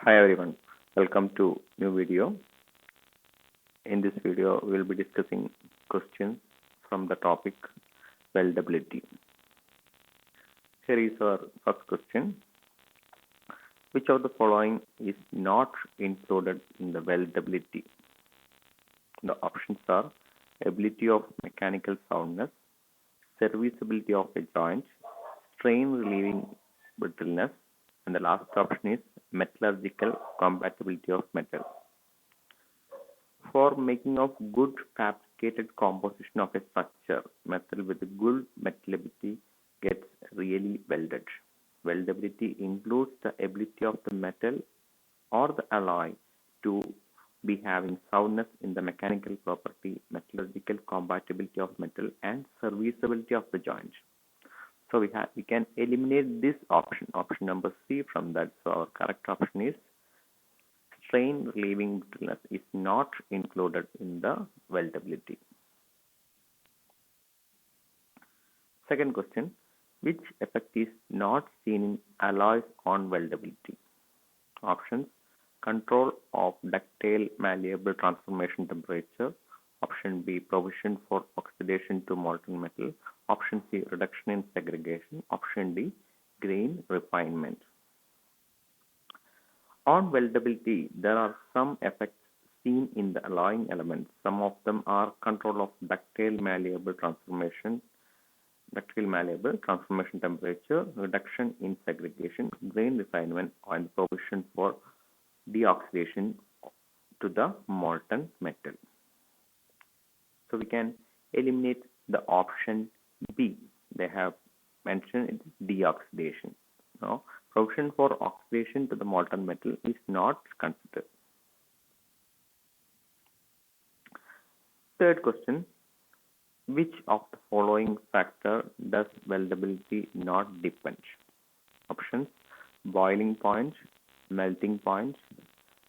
Hi everyone, welcome to new video. In this video, we will be discussing questions from the topic weldability. Here is our first question. Which of the following is not included in the weldability? The options are ability of mechanical soundness, serviceability of a joint, strain relieving brittleness, and the last option is metallurgical compatibility of metal. For making of good fabricated composition of a structure, metal with good metallability gets really welded. Weldability includes the ability of the metal or the alloy to be having soundness in the mechanical property, metallurgical compatibility of metal, and serviceability of the joint. So we can eliminate this option number C from that. So our correct option is strain relieving brittleness is not included in the weldability. Second question, which effect is not seen in alloys on weldability? Options: control of ductile malleable transformation temperature. Option B, provision for oxidation to molten metal. Option C, reduction in segregation. Option D, grain refinement. On weldability, there are some effects seen in the alloying elements. Some of them are control of ductile malleable transformation temperature, reduction in segregation, grain refinement, and provision for deoxidation to the molten metal. So we can eliminate the option B. They have mentioned it is deoxidation. Now, provision for oxidation to the molten metal is not considered. Third question, which of the following factor does weldability not depend? Options: boiling point, melting point,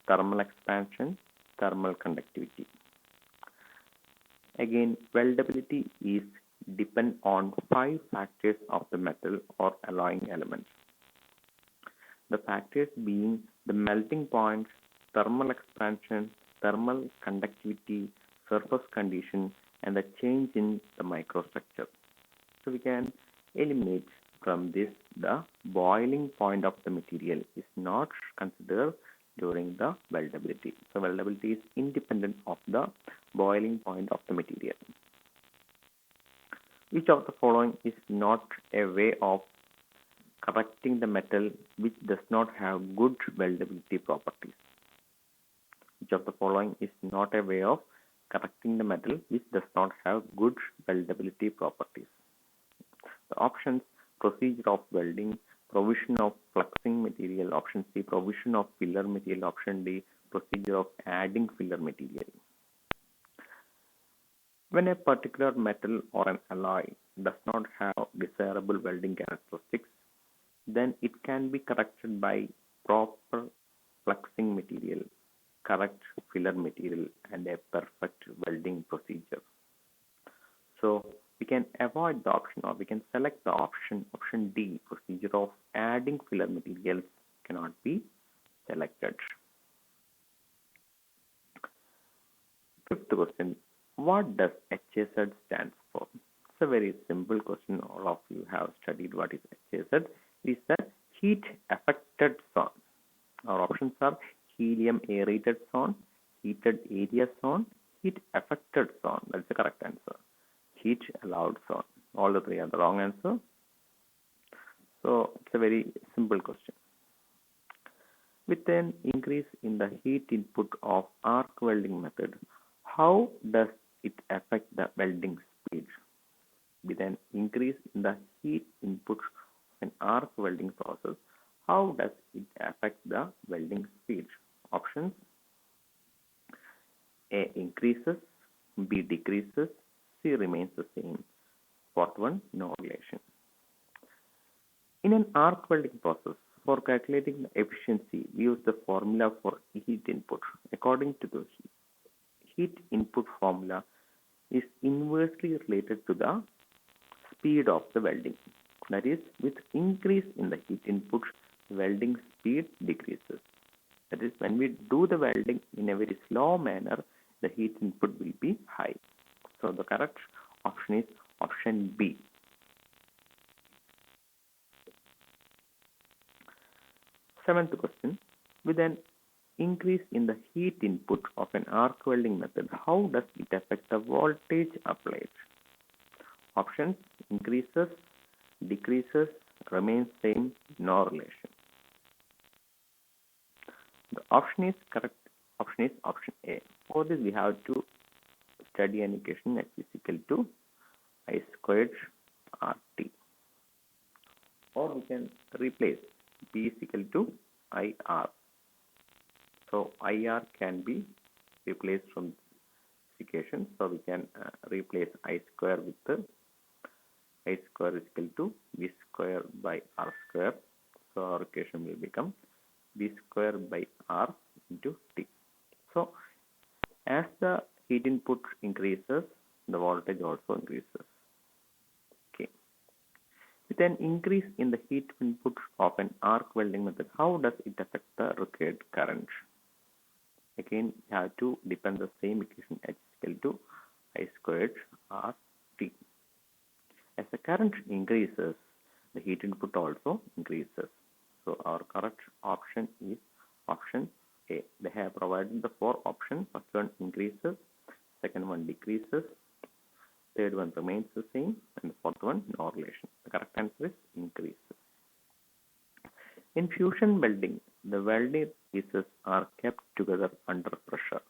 thermal expansion, thermal conductivity. Again, weldability is depend on 5 factors of the metal or alloying element. The factors being the melting point, thermal expansion, thermal conductivity, surface condition, and the change in the microstructure. So we can eliminate from this the boiling point of the material is not considered during the weldability. So weldability is independent of the boiling point of the material. Which of the following is not a way of correcting the metal which does not have good weldability properties? Which of the following is not a way of correcting the metal which does not have good weldability properties? The options: procedure of welding, provision of fluxing material. Option C, provision of filler material. Option D, procedure of adding filler material. When a particular metal or an alloy does not have desirable welding characteristics, then it can be corrected by proper fluxing material, correct filler material, and a perfect welding procedure. So we can avoid the option, or we can select the option D, procedure of adding filler materials cannot be selected. Fifth question, what does HAZ stand for? It's a very simple question. All of you have studied what is HAZ. It is the heat affected zone. Our options are helium aerated zone, heated area zone, heat affected zone. That's the correct answer. Heat allowed zone. All the three are the wrong answer. So it's a very simple question. With an increase in the heat input of arc welding method, how does it affect the welding speed? With an increase in the heat input of an arc welding process, how does it affect the welding speed? Options: A increases, B decreases, C remains the same. Fourth one, no relation. In an arc welding process, for calculating the efficiency, we use the formula for heat input. According to the heat input formula is inversely related to the speed of the welding. That is, with increase in the heat input, welding speed decreases. When we do the welding in a very slow manner, the heat input will be high. So the correct option is option B. Seventh question. With an increase in the heat input of an arc welding method, how does it affect the voltage applied? Options: increases, decreases, remains same, no relation. The option is correct. Option is option A. For this, we have to study an equation H is equal to I squared RT. Or we can replace B is equal to IR. So IR can be replaced from this equation. So we can replace I square with the I square is equal to V square by R square. So our equation will become V square by R into T. So as the heat input increases, the voltage also increases. Okay. With an increase in the heat input of an arc welding method, how does it affect the required current? Again, you have to depend the same equation H is equal to I squared R T. As the current increases, the heat input also increases. So our correct option is option A. They have provided the four options. First one increases, second one decreases, third one remains the same, and the fourth one no relation. The correct answer is increases. In fusion welding, the welded pieces are kept together under pressure.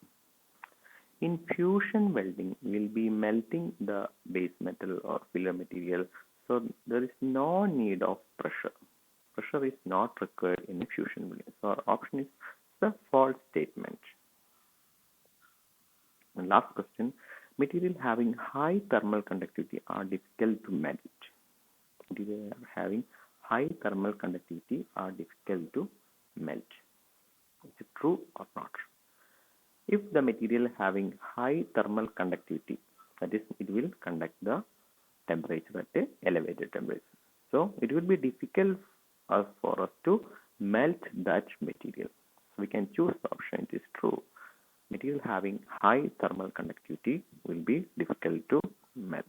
In fusion welding, we will be melting the base metal or filler material, so there is no need of pressure. Pressure is not required in fusion welding. So our option is the false statement. And last question, material having high thermal conductivity are difficult to melt. Material having high thermal conductivity are difficult to melt. Is it true or not? If the material having high thermal conductivity, that is, it will conduct the temperature at a elevated temperature. So it will be difficult for us to melt that material. So we can choose the option. It is true. Material having high thermal conductivity will be difficult to melt.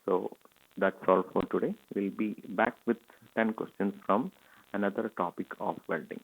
So that's all for today. We'll be back with 10 questions from another topic of welding.